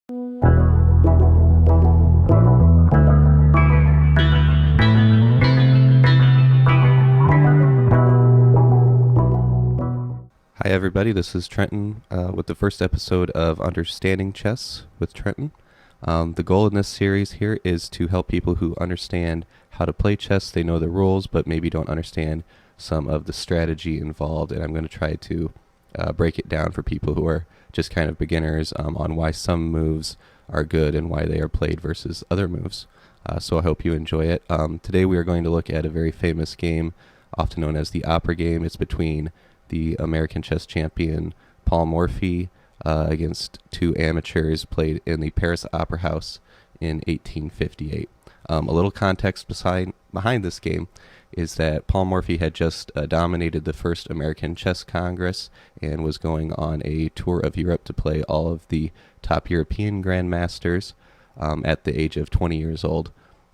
Hi everybody, this is Trenton with the first episode of Understanding Chess with Trenton. The goal in this series here is to help people who understand how to play chess. They know the rules, but maybe don't understand some of the strategy involved, and I'm going to try to break it down for people who are just kind of beginners on why some moves are good and why they are played versus other moves. So I hope you enjoy it. Today we are going to look at a very famous game, often known as the opera game. It's between the American chess champion Paul Morphy against two amateurs, played in the Paris Opera House in 1858. A little context behind this game is that Paul Morphy had just dominated the first American Chess Congress and was going on a tour of Europe to play all of the top European grandmasters at the age of 20 years old.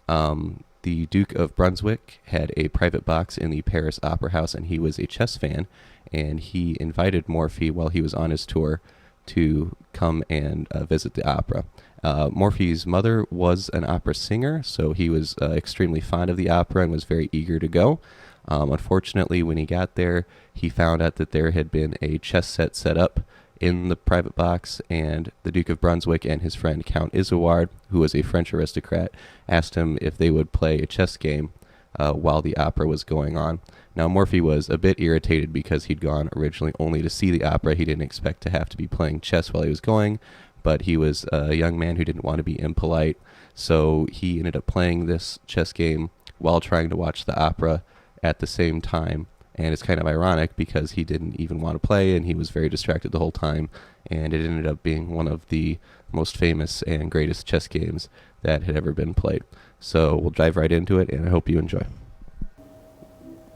The Duke of Brunswick had a private box in the Paris Opera House, and he was a chess fan, and he invited Morphy while he was on his tour to come and visit the opera. Morphy's mother was an opera singer, so he was extremely fond of the opera and was very eager to go. Unfortunately, when he got there, he found out that there had been a chess set up in the private box, and the Duke of Brunswick and his friend Count Isouard, who was a French aristocrat, asked him if they would play a chess game while the opera was going on. Now, Morphy was a bit irritated because he'd gone originally only to see the opera. He didn't expect to have to be playing chess while he was going, but he was a young man who didn't want to be impolite, so he ended up playing this chess game while trying to watch the opera at the same time. And it's kind of ironic because he didn't even want to play, and he was very distracted the whole time, and it ended up being one of the most famous and greatest chess games that had ever been played. So we'll dive right into it, and I hope you enjoy.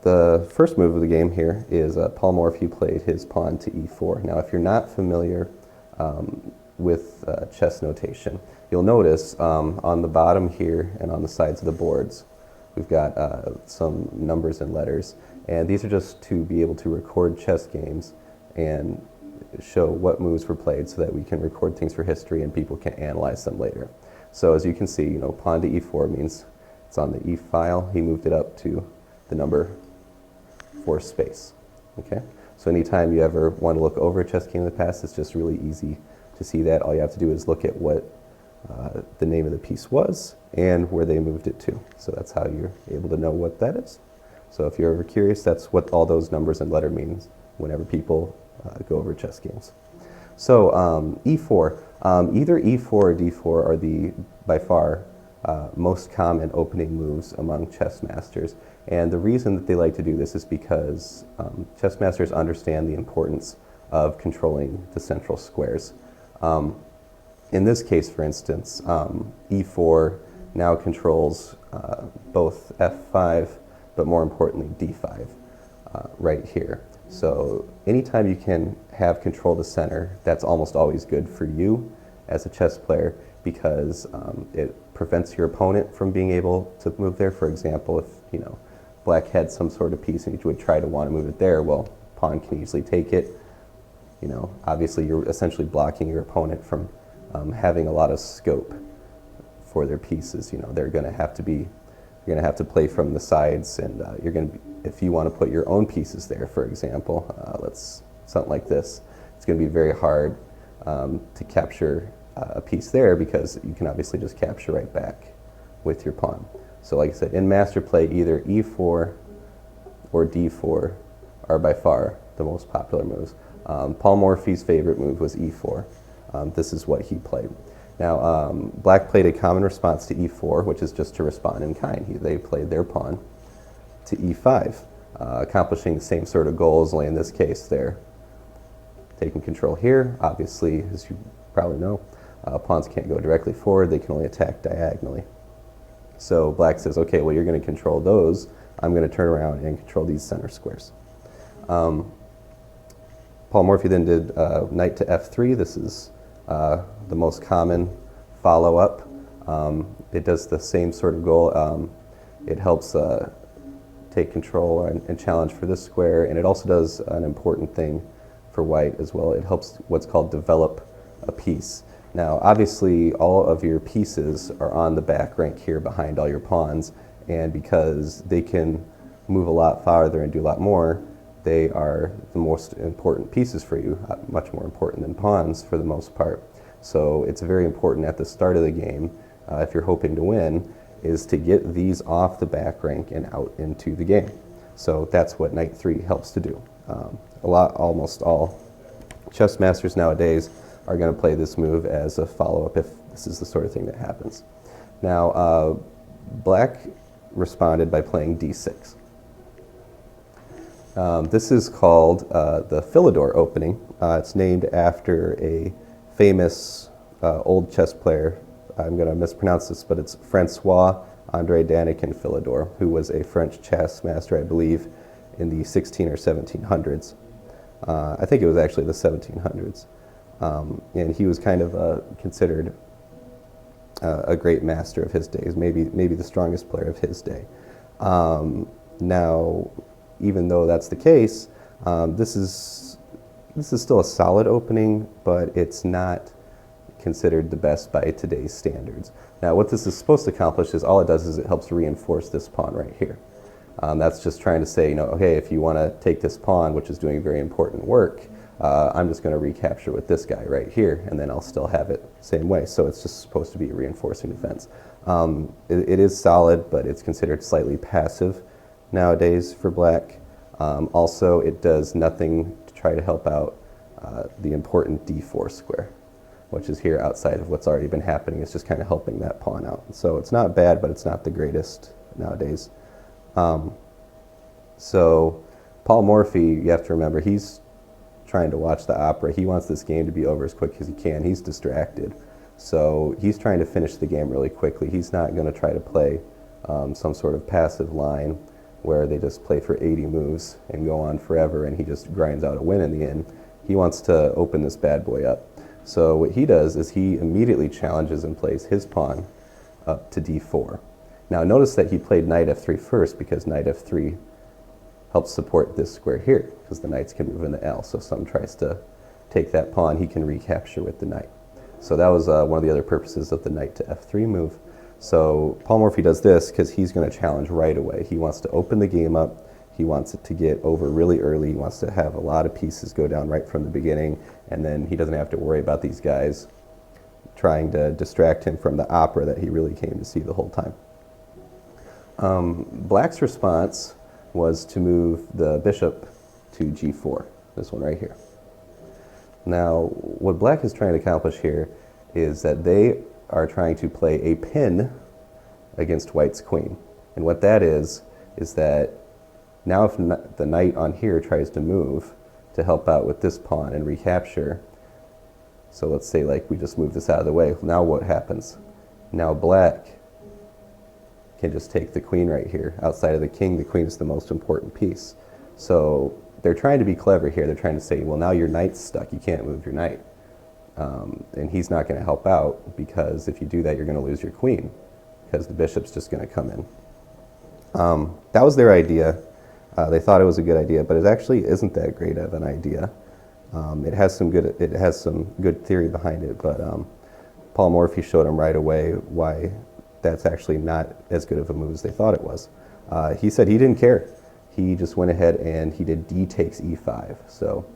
The first move of the game here is Paul Morphy played his pawn to e4. Now, if you're not familiar with chess notation, you'll notice on the bottom here and on the sides of the boards, we've got some numbers and letters. And these are just to be able to record chess games and show what moves were played so that we can record things for history and people can analyze them later. So as you can see, pawn to e4 means it's on the e file. He moved it up to the number 4 space. Okay? So anytime you ever want to look over a chess game in the past, it's just really easy to see that. All you have to do is look at what the name of the piece was and where they moved it to. So that's how you're able to know what that is. So if you're ever curious, that's what all those numbers and letter means whenever people go over chess games. So e4, either e4 or d4 are the, by far, most common opening moves among chess masters. And the reason that they like to do this is because chess masters understand the importance of controlling the central squares. In this case, for instance, e4 now controls both f5, but more importantly, d5 right here. So anytime you can have control of the center, that's almost always good for you as a chess player because it prevents your opponent from being able to move there. For example, if black had some sort of piece and you would try to want to move it there, well, pawn can easily take it. Obviously you're essentially blocking your opponent from having a lot of scope for their pieces. They're going to have to be You're going to have to play from the sides, and you're going to, if you want to put your own pieces there, for example, something like this, it's going to be very hard to capture a piece there because you can obviously just capture right back with your pawn. So like I said, in master play, either e4 or d4 are by far the most popular moves. Paul Morphy's favorite move was e4. This is what he played. Now, black played a common response to e4, which is just to respond in kind. They played their pawn to e5, accomplishing the same sort of goals, only in this case they're taking control here. Obviously, as you probably know, pawns can't go directly forward, they can only attack diagonally. So black says, okay, well, you're going to control those. I'm going to turn around and control these center squares. Paul Morphy then did knight to f3. This is the most common follow-up. It does the same sort of goal. It helps take control and challenge for this square, and it also does an important thing for white as well. It helps what's called develop a piece. Now, obviously, all of your pieces are on the back rank here behind all your pawns, and because they can move a lot farther and do a lot more, they are the most important pieces for you, much more important than pawns for the most part. So it's very important at the start of the game, if you're hoping to win, is to get these off the back rank and out into the game. So that's what Knight 3 helps to do. Almost all chess masters nowadays are going to play this move as a follow-up if this is the sort of thing that happens. Now, Black responded by playing d6. This is called the Philidor opening. It's named after a famous old chess player. I'm going to mispronounce this, but it's Francois André Danikin Philidor, who was a French chess master, I believe, in the 16 or 1700s. I think it was actually the 1700s. And he was kind of considered a great master of his days, maybe the strongest player of his day. Now, even though that's the case, this is still a solid opening, but it's not considered the best by today's standards. Now, what this is supposed to accomplish is all it does is it helps reinforce this pawn right here. That's just trying to say, okay, if you want to take this pawn, which is doing very important work, I'm just going to recapture with this guy right here, and then I'll still have it same way. So it's just supposed to be a reinforcing defense. It is solid, but it's considered slightly passive nowadays for Black. Also, it does nothing to try to help out the important d4 square, which is here outside of what's already been happening. It's just kind of helping that pawn out. So it's not bad, but it's not the greatest nowadays. So Paul Morphy, you have to remember, he's trying to watch the opera. He wants this game to be over as quick as he can. He's distracted. So he's trying to finish the game really quickly. He's not going to try to play some sort of passive line where they just play for 80 moves and go on forever and he just grinds out a win in the end. He wants to open this bad boy up. So what he does is he immediately challenges and plays his pawn up to d4. Now notice that he played knight f3 first because knight f3 helps support this square here because the knights can move into L. So if someone tries to take that pawn, he can recapture with the knight. So that was one of the other purposes of the knight to f3 move. So Paul Morphy does this because he's going to challenge right away. He wants to open the game up. He wants it to get over really early. He wants to have a lot of pieces go down right from the beginning, and then he doesn't have to worry about these guys trying to distract him from the opera that he really came to see the whole time. Black's response was to move the bishop to g4, this one right here. Now, what Black is trying to accomplish here is that they are trying to play a pin against White's queen. And what that is that now if the knight on here tries to move to help out with this pawn and recapture, so let's say like we just move this out of the way, now what happens? Now Black can just take the queen right here. Outside of the king, the queen is the most important piece. So they're trying to be clever here. They're trying to say, well, now your knight's stuck. You can't move your knight. And he's not going to help out because if you do that, you're going to lose your queen because the bishop's just going to come in. That was their idea. They thought it was a good idea, but it actually isn't that great of an idea. It has some good theory behind it, but Paul Morphy showed them right away why that's actually not as good of a move as they thought it was. He said he didn't care. He just went ahead and he did d takes e5. So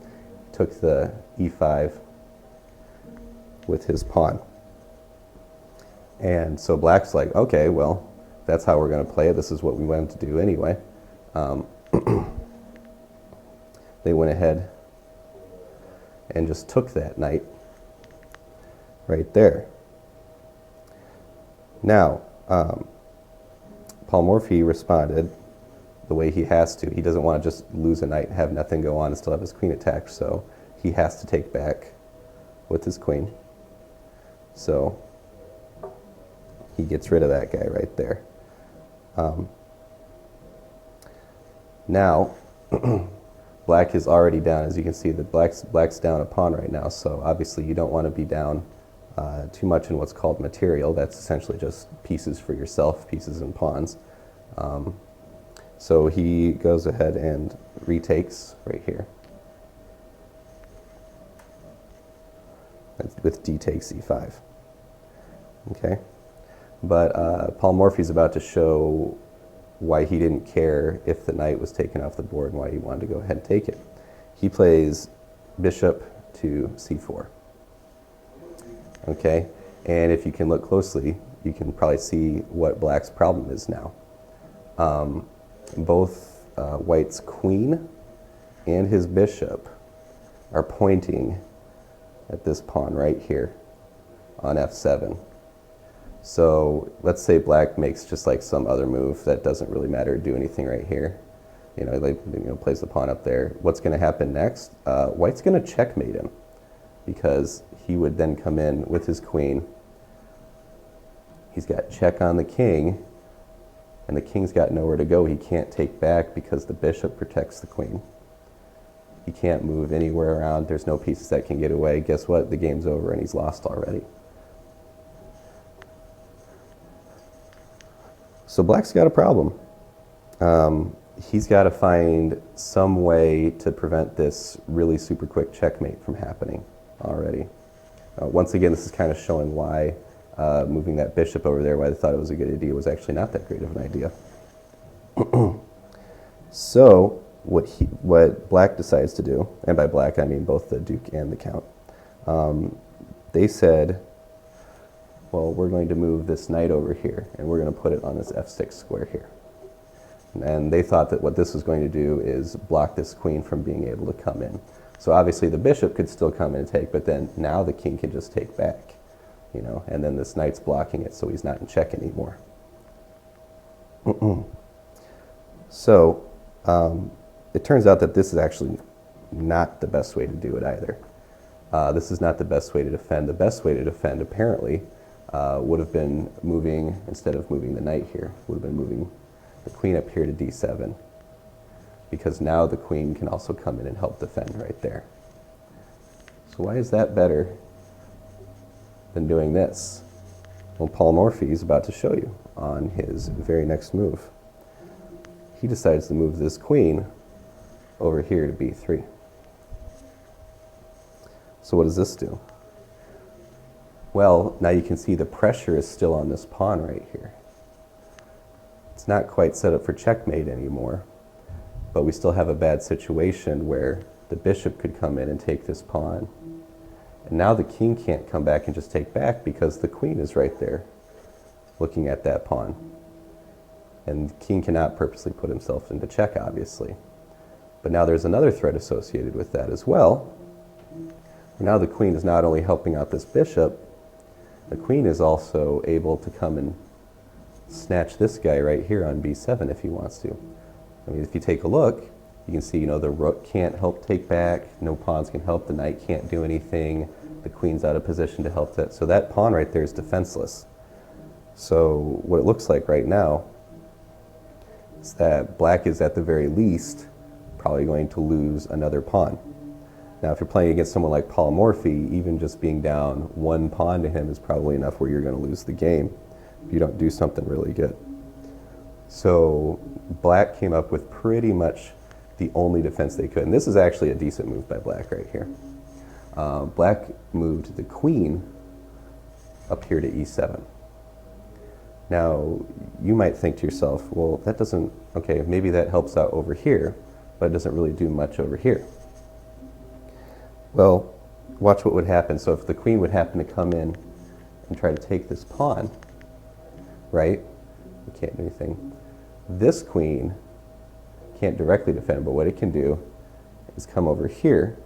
took the e5 with his pawn. And so Black's like, okay, well, that's how we're going to play it. This is what we wanted to do anyway. They went ahead and just took that knight right there. Now, Paul Morphy responded the way he has to. He doesn't want to just lose a knight and have nothing go on and still have his queen attacked, so he has to take back with his queen. So he gets rid of that guy right there. Now, Black is already down. As you can see, that Black's down a pawn right now, so obviously you don't want to be down too much in what's called material. That's essentially just pieces for yourself, pieces and pawns. So he goes ahead and retakes right here. with d takes e5. Okay, but Paul Morphy's about to show why he didn't care if the knight was taken off the board and why he wanted to go ahead and take it. He plays bishop to c4. Okay, and if you can look closely, you can probably see what black's problem is now. Both white's queen and his bishop are pointing at this pawn right here on f7. So let's say black makes just like some other move that doesn't really matter or do anything right here. Plays the pawn up there. What's going to happen next? White's going to checkmate him, because he would then come in with his queen. He's got check on the king, and the king's got nowhere to go. He can't take back because the bishop protects the queen. He can't move anywhere around. There's no pieces that can get away. Guess what? The game's over and he's lost already. So black's got a problem. He's got to find some way to prevent this really super quick checkmate from happening already. Once again, this is kind of showing why moving that bishop over there, why they thought it was a good idea, was actually not that great of an idea. So what black decides to do, and by black I mean both the duke and the count, they said, well, we're going to move this knight over here, and we're going to put it on this f6 square here. And they thought that what this was going to do is block this queen from being able to come in. So obviously the bishop could still come in and take, but then now the king can just take back, and then this knight's blocking it, so he's not in check anymore. So it turns out that this is actually not the best way to do it either. This is not the best way to defend. The best way to defend, apparently, would have been moving, instead of moving the knight here, would have been moving the queen up here to d7, because now the queen can also come in and help defend right there. So why is that better than doing this? Well, Paul Morphy is about to show you on his very next move. He decides to move this queen over here to b3. So what does this do? Well, now you can see the pressure is still on this pawn right here. It's not quite set up for checkmate anymore, but we still have a bad situation where the bishop could come in and take this pawn. And now the king can't come back and just take back because the queen is right there looking at that pawn. And the king cannot purposely put himself into check, obviously. But now there's another threat associated with that as well. Now the queen is not only helping out this bishop, the queen is also able to come and snatch this guy right here on b7 if he wants to. I mean, if you take a look, you can see, the rook can't help take back, no pawns can help, the knight can't do anything, the queen's out of position to help that. So that pawn right there is defenseless. So what it looks like right now is that black is at the very least probably going to lose another pawn. Now, if you're playing against someone like Paul Morphy, even just being down one pawn to him is probably enough where you're going to lose the game if you don't do something really good. So black came up with pretty much the only defense they could. And this is actually a decent move by black right here. Black moved the queen up here to e7. Now, you might think to yourself, well, that doesn't, okay, maybe that helps out over here, but it doesn't really do much over here. Well, watch what would happen. So if the queen would happen to come in and try to take this pawn, right? You can't do anything. This queen can't directly defend, but what it can do is come over here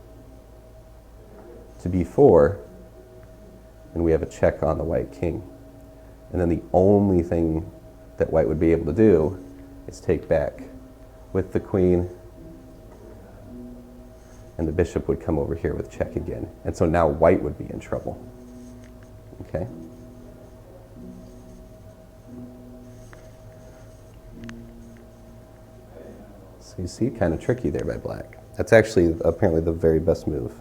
to b4, and we have a check on the white king. And then the only thing that white would be able to do is take back with the queen, and the bishop would come over here with check again. And so now white would be in trouble. Okay? So you see, kind of tricky there by black. That's actually apparently the very best move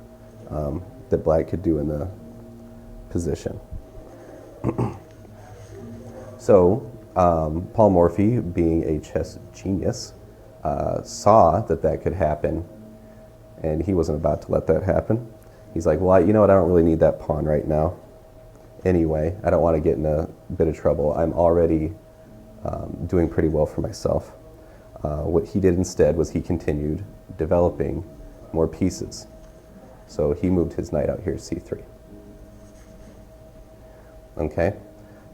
that black could do in the position. So Paul Morphy, being a chess genius, saw that that could happen, and he wasn't about to let that happen. He's like, well, you know what, I don't really need that pawn right now. Anyway, I don't want to get in a bit of trouble. I'm already doing pretty well for myself. What he did instead was he continued developing more pieces. So he moved his knight out here to c3. Okay,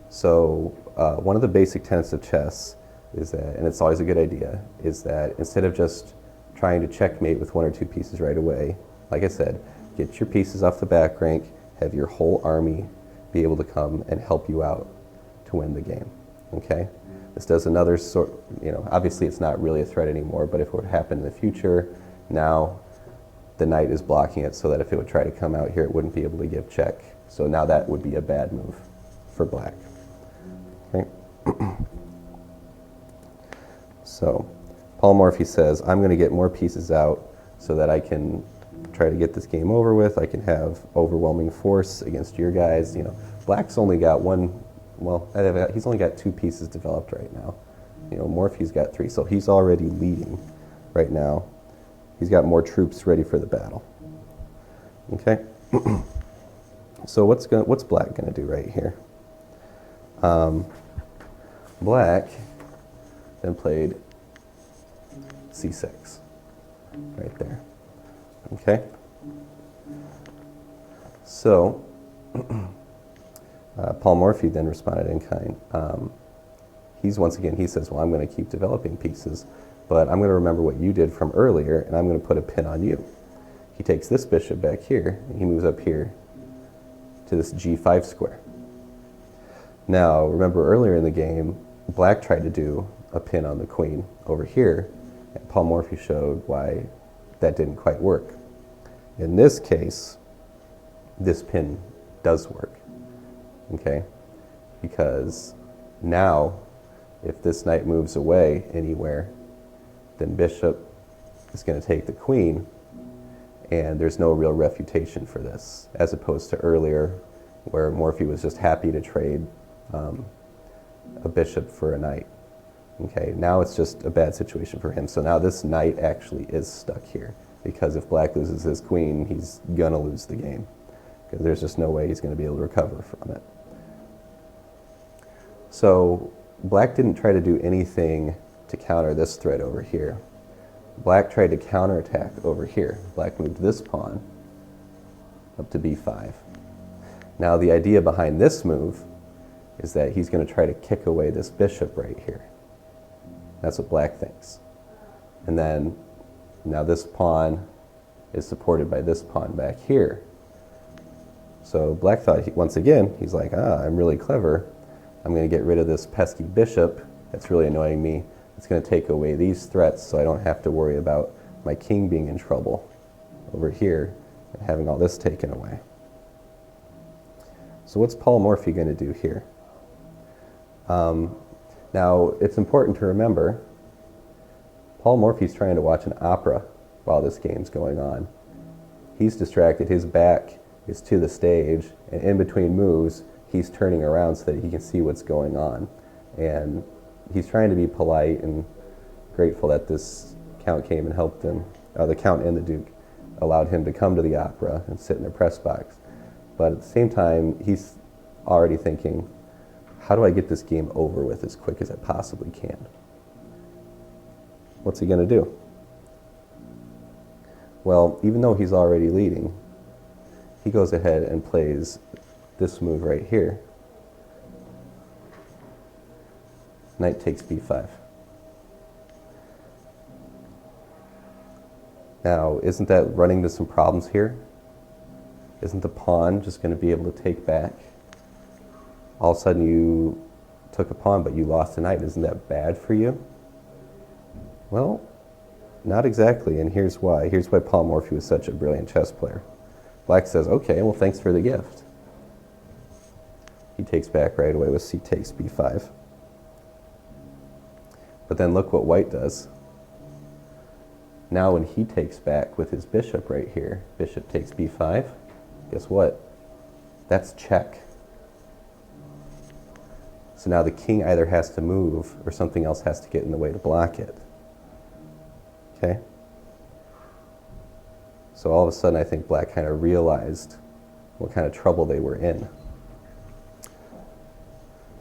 so one of the basic tenets of chess is that, and it's always a good idea, is that instead of just trying to checkmate with one or two pieces right away, like I said, get your pieces off the back rank, have your whole army be able to come and help you out to win the game. Okay, this does another sort, obviously it's not really a threat anymore, but if it would happen in the future, now the knight is blocking it so that if it would try to come out here, it wouldn't be able to give check. So now that would be a bad move for black. Okay. So Paul Morphy says, I'm going to get more pieces out so that I can try to get this game over with. I can have overwhelming force against your guys. Black's only got he's only got 2 pieces developed right now. Morphy's got 3, so he's already leading right now. He's got more troops ready for the battle. Okay. So what's black going to do right here? Black then played c6 right there. Okay. So Paul Morphy then responded in kind. He says, well, I'm going to keep developing pieces, but I'm going to remember what you did from earlier, and I'm going to put a pin on you. He takes this bishop back here, and he moves up here to this g5 square. Now, remember earlier in the game, black tried to do a pin on the queen over here, and Paul Morphy showed why that didn't quite work. In this case, this pin does work, okay? Because now, if this knight moves away anywhere, then bishop is going to take the queen, and there's no real refutation for this, as opposed to earlier where Morphy was just happy to trade a bishop for a knight. Okay, now it's just a bad situation for him. So now this knight actually is stuck here, because if black loses his queen, he's going to lose the game, because there's just no way he's going to be able to recover from it. So black didn't try to do anything to counter this threat over here. Black tried to counterattack over here. Black moved this pawn up to b5. Now the idea behind this move is that he's going to try to kick away this bishop right here. That's what black thinks. And then now this pawn is supported by this pawn back here. So black thought, once again, he's like, I'm really clever. I'm going to get rid of this pesky bishop that's really annoying me. It's going to take away these threats so I don't have to worry about my king being in trouble over here and having all this taken away. So what's Paul Morphy going to do here? Now, it's important to remember, Paul Morphy's trying to watch an opera while this game's going on. He's distracted. His back is to the stage, and in between moves, he's turning around so that he can see what's going on. And he's trying to be polite and grateful that this count came and helped him. The count and the duke allowed him to come to the opera and sit in the press box. But at the same time, he's already thinking, how do I get this game over with as quick as I possibly can? What's he going to do? Well, even though he's already leading, he goes ahead and plays this move right here. Knight takes b5. Now, isn't that running into some problems here? Isn't the pawn just going to be able to take back? All of a sudden you took a pawn, but you lost a knight. Isn't that bad for you? Well, not exactly, and here's why. Here's why Paul Morphy was such a brilliant chess player. Black says, okay, well, thanks for the gift. He takes back right away with c takes b5. But then look what white does. Now when he takes back with his bishop right here, bishop takes b5, guess what? That's check. So now the king either has to move or something else has to get in the way to block it. Okay? So all of a sudden I think black kind of realized what kind of trouble they were in.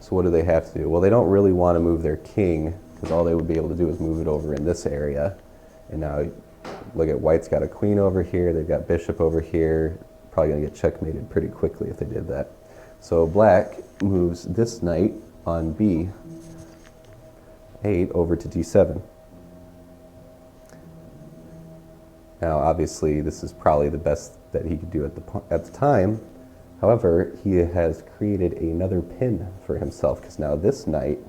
So what do they have to do? Well, they don't really want to move their king, because all they would be able to do is move it over in this area. And now look at white's got a queen over here, they've got bishop over here, probably going to get checkmated pretty quickly if they did that. So black moves this knight on b8 over to d7. Now obviously this is probably the best that he could do at the time. However, he has created another pin for himself, because now this knight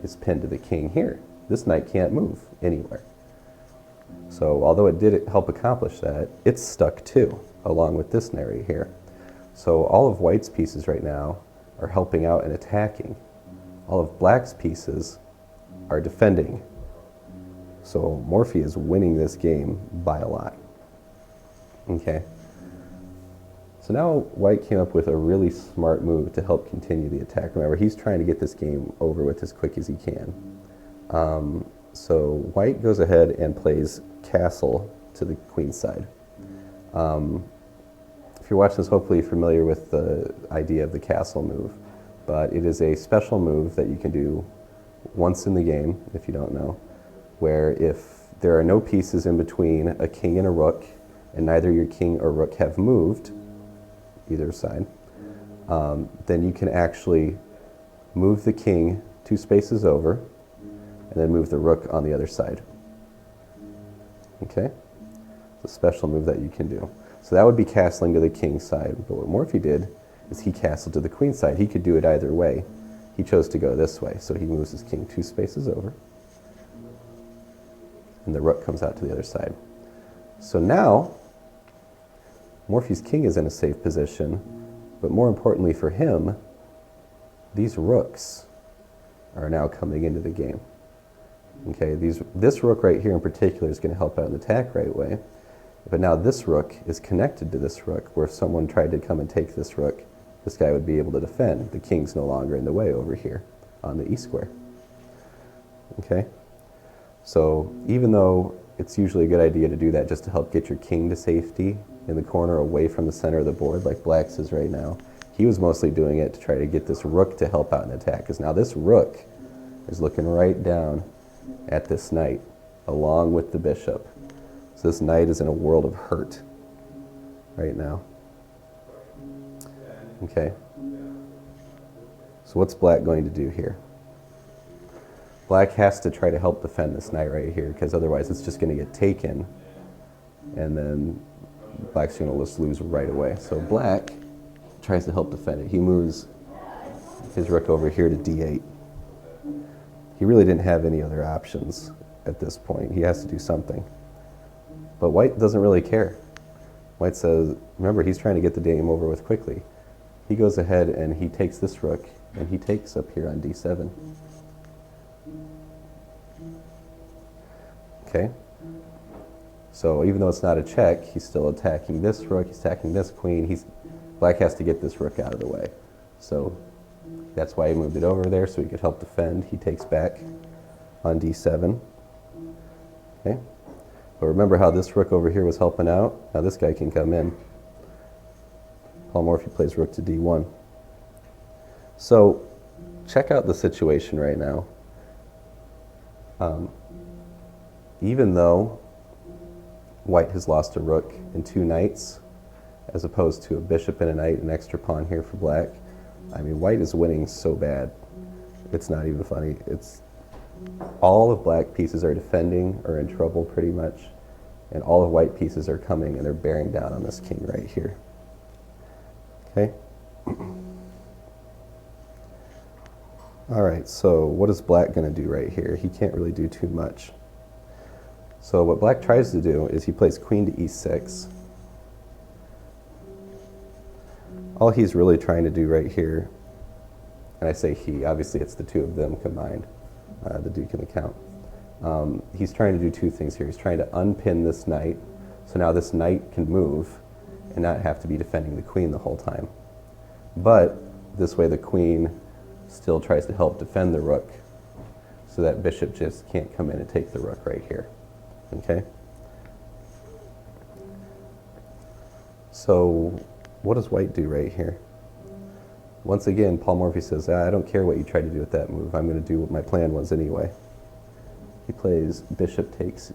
is pinned to the king here. This knight can't move anywhere. So although it did help accomplish that, it's stuck too, along with this knight right here. So all of white's pieces right now are helping out and attacking. All of black's pieces are defending. So Morphy is winning this game by a lot. Okay. So now white came up with a really smart move to help continue the attack. Remember, he's trying to get this game over with as quick as he can. So white goes ahead and plays castle to the queen's side. If you're watching this, hopefully you're familiar with the idea of the castle move. But it is a special move that you can do once in the game, if you don't know, where if there are no pieces in between a king and a rook, and neither your king or rook have moved, either side, then you can actually move the king 2 spaces over, and then move the rook on the other side. Okay? It's a special move that you can do. So that would be castling to the king's side. But what Morphy did is he castled to the queen's side. He could do it either way. He chose to go this way. So he moves his king 2 spaces over, and the rook comes out to the other side. So now, Morphy's king is in a safe position, but more importantly for him, these rooks are now coming into the game. Okay, this rook right here in particular is going to help out in the attack right way, but now this rook is connected to this rook, where if someone tried to come and take this rook, this guy would be able to defend. The king's no longer in the way over here on the e-square. Okay, so even though it's usually a good idea to do that just to help get your king to safety in the corner away from the center of the board, like black's is right now, he was mostly doing it to try to get this rook to help out in attack, because now this rook is looking right down at this knight along with the bishop. So this knight is in a world of hurt right now. Okay. So what's black going to do here? Black has to try to help defend this knight right here, because otherwise it's just going to get taken, and then black's going to just lose right away. So black tries to help defend it. He moves his rook over here to d8. He really didn't have any other options at this point. He has to do something. But white doesn't really care. White says, remember, he's trying to get the game over with quickly. He goes ahead and he takes this rook, and he takes up here on d7. Okay? So even though it's not a check, he's still attacking this rook, he's attacking this queen. Black has to get this rook out of the way. So that's why he moved it over there, so he could help defend. He takes back on d7. Okay? But remember how this rook over here was helping out? Now this guy can come in. Paul Morphy plays rook to d1. So check out the situation right now. Even though white has lost a rook and 2 knights, as opposed to a bishop and a knight, an extra pawn here for black, I mean, white is winning so bad, it's not even funny. It's all of black pieces are defending or in trouble pretty much, and all of white pieces are coming and they're bearing down on this king right here. Okay? All right, so what is black going to do right here? He can't really do too much. So what black tries to do is he plays queen to e6. All he's really trying to do right here, and I say he, obviously it's the 2 of them combined, the Duke and the Count. He's trying to do 2 things here. He's trying to unpin this knight, so now this knight can move and not have to be defending the queen the whole time. But this way the queen still tries to help defend the rook, so that bishop just can't come in and take the rook right here. Okay? So what does white do right here? Once again, Paul Morphy says, I don't care what you tried to do with that move. I'm going to do what my plan was anyway. He plays bishop takes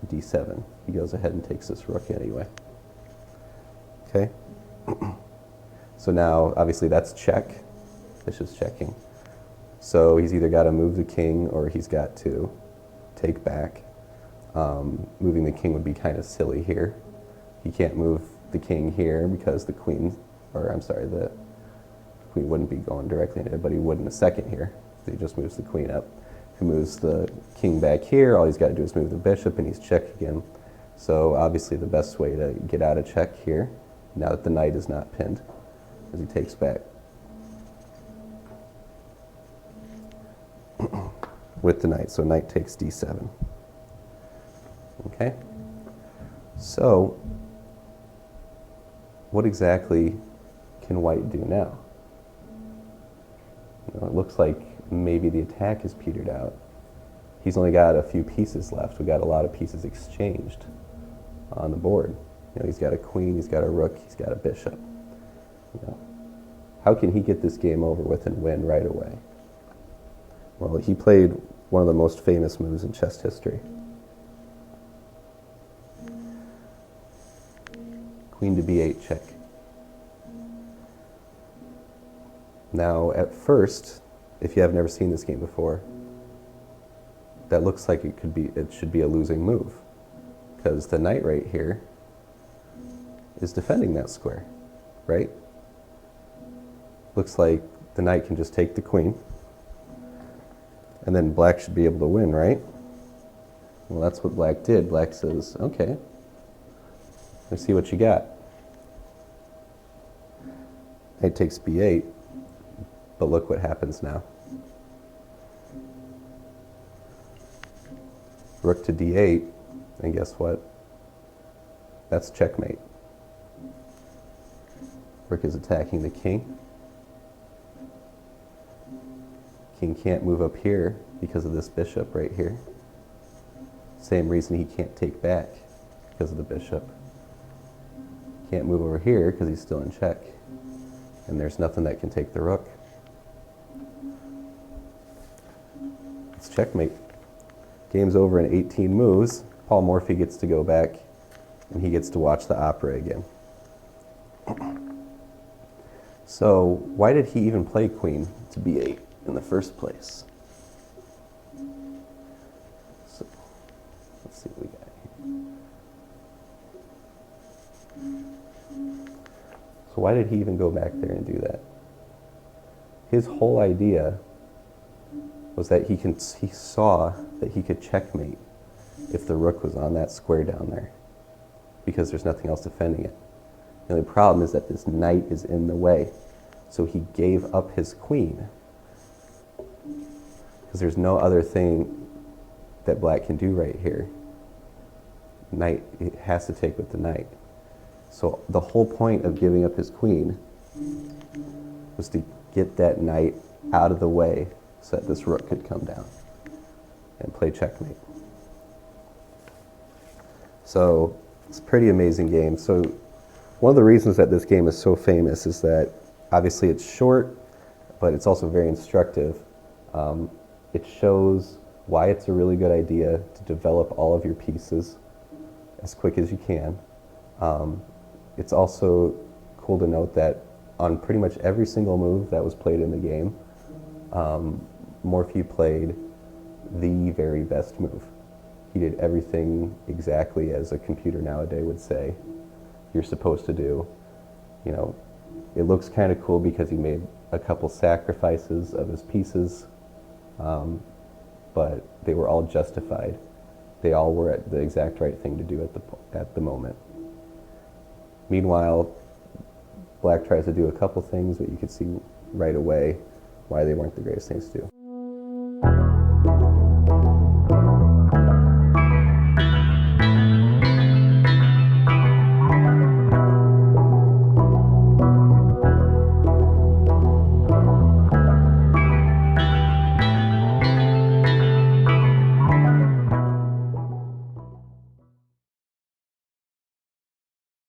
d7. He goes ahead and takes this rook anyway. Okay? So now, obviously, that's check. Bishop's checking. So he's either got to move the king or he's got to take back. Moving the king would be kind of silly here. He can't move the king here because the queen, or I'm sorry, the queen wouldn't be going directly into it, but he would in a second here. So he just moves the queen up. If he moves the king back here, all he's got to do is move the bishop and he's checked again. So obviously the best way to get out of check here, now that the knight is not pinned, is he takes back. With the knight, so knight takes d7. Okay? So, what exactly can white do now? It looks like maybe the attack is petered out. He's only got a few pieces left. We got a lot of pieces exchanged on the board. He's got a queen, he's got a rook, he's got a bishop. How can he get this game over with and win right away? Well, he played one of the most famous moves in chess history. Queen to b8 check. Now, at first, if you have never seen this game before, that looks like it should be a losing move, because the knight right here is defending that square, right? Looks like the knight can just take the queen, and then black should be able to win, right? Well, that's what black did. Black says, okay, let's see what you got. Knight takes b8, but look what happens now. Rook to d8, and guess what? That's checkmate. Rook is attacking the king. King can't move up here because of this bishop right here. Same reason he can't take back, because of the bishop. Can't move over here because he's still in check. And there's nothing that can take the rook. It's checkmate. Game's over in 18 moves. Paul Morphy gets to go back, and he gets to watch the opera again. So, why did he even play queen to b8 in the first place? So, let's see what we got here. So why did he even go back there and do that? His whole idea was that he saw that he could checkmate if the rook was on that square down there, because there's nothing else defending it. The only problem is that this knight is in the way. So he gave up his queen, because there's no other thing that black can do right here. Knight, it has to take with the knight. So the whole point of giving up his queen was to get that knight out of the way so that this rook could come down and play checkmate. So it's a pretty amazing game. So one of the reasons that this game is so famous is that obviously it's short, but it's also very instructive. It shows why it's a really good idea to develop all of your pieces as quick as you can. It's also cool to note that on pretty much every single move that was played in the game, Morphy played the very best move. He did everything exactly as a computer nowadays would say you're supposed to do. It looks kind of cool because he made a couple sacrifices of his pieces, but they were all justified. They all were the exact right thing to do at the moment. Meanwhile, black tries to do a couple things, but you could see right away why they weren't the greatest things to do.